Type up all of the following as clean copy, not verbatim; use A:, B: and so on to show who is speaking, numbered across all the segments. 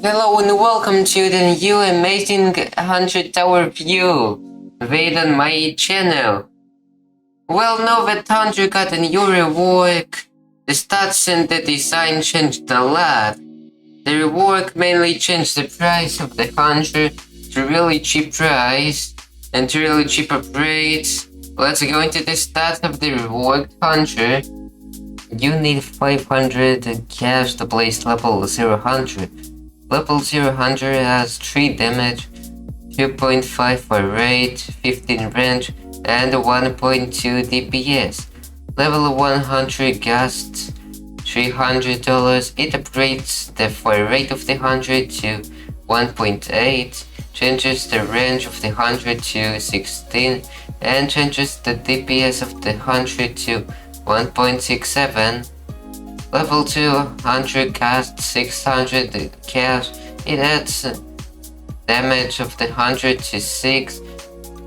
A: Hello and welcome to the new amazing 100 tower view made on my channel. Well, now that 100 got a new rework, the stats and the design changed a lot. The rework mainly changed the price of the 100 to really cheap price and to really cheap upgrades. Let's go into the stats of the reworked 100. You need 500 cash to place level 0-100. Level 0-100 has 3 damage, 2.5 for rate, 15 range, and 1.2 DPS. Level 100 costs $300. It upgrades the fire rate of the 100 to 1.8, changes the range of the 100 to 16, and changes the DPS of the 100 to 1.67. Level 200 costs 600 cash. It adds damage of the 100 to 6,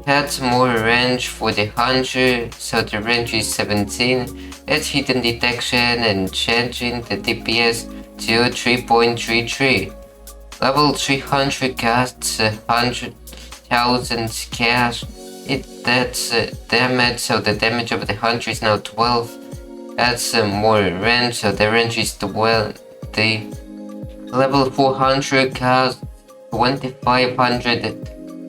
A: adds more range for the 100, so the range is 17, adds hidden detection and changing the DPS to 3.33. Level 300 costs 100,000 cash. It adds damage, so the damage of the 100 is now 12. Adds more range, so the range is 20. Level 400 costs 2500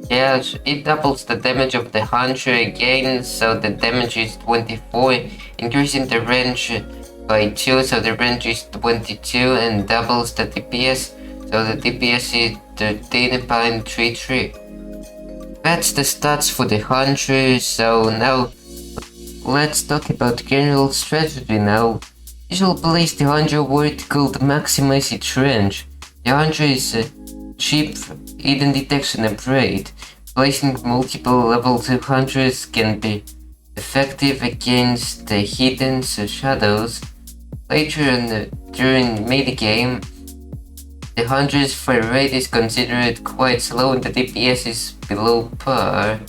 A: cash. It doubles the damage of the 100 again, so the damage is 24, increasing the range by 2, so the range is 22, and doubles the DPS, so the DPS is 13.33. That's the stats for the 100, so now let's talk about general strategy now. You shall place the 100 vertical to maximize its range. The 100 is a cheap hidden detection upgrade. Placing multiple level 200s can be effective against the hidden shadows. Later during mid-game, the 100's fire rate is considered quite slow and the DPS is below par.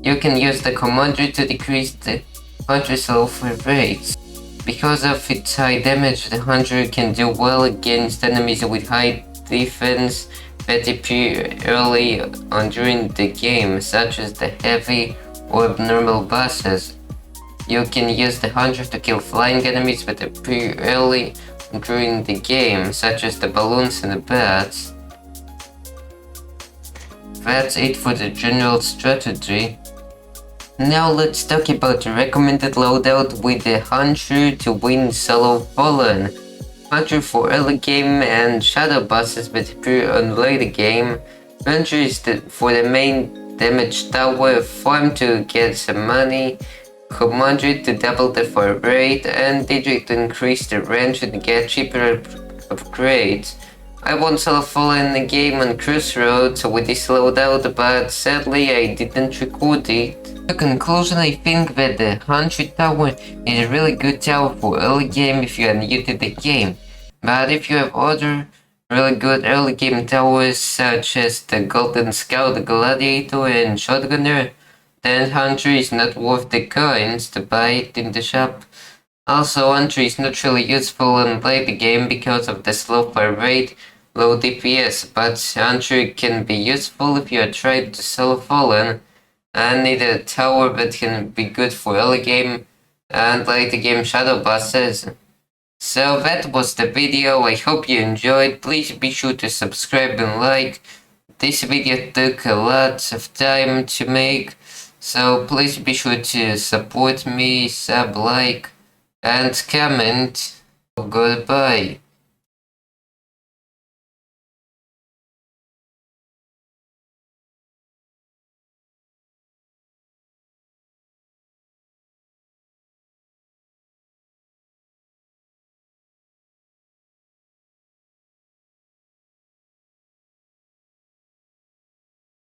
A: You can use the commander to decrease the 100's low fire rates. Because of its high damage, the 100 can do well against enemies with high defense that appear early on during the game, such as the heavy or abnormal bosses. You can use the 100 to kill flying enemies that appear early during the game, such as the balloons and the bats. That's it for the general strategy. Now let's talk about the recommended loadout with the 100 to win solo fallen. 100 for early game and shadow bosses that appear on later game. 100 is for the main damage tower, farm to get some money, commander to double the fire rate, and digit to increase the range and get cheaper upgrades. I won solo fallen in the game on Crossroads with this loadout, but sadly I didn't record it. In conclusion, I think that the 100 tower is a really good tower for early game if you are new to the game. But if you have other really good early game towers such as the Golden Scout, Gladiator, and Shotgunner, then 100 is not worth the coins to buy it in the shop. Also, 100 is not really useful in late game because of the slow fire rate, low DPS, but 100 can be useful if you are trying to solo fallen and need a tower that can be good for early game and late game shadow bosses. So that was the video. I hope you enjoyed. Please be sure to subscribe and like. This video took a lot of time to make, so please be sure to support me, sub, like, and comment. Goodbye.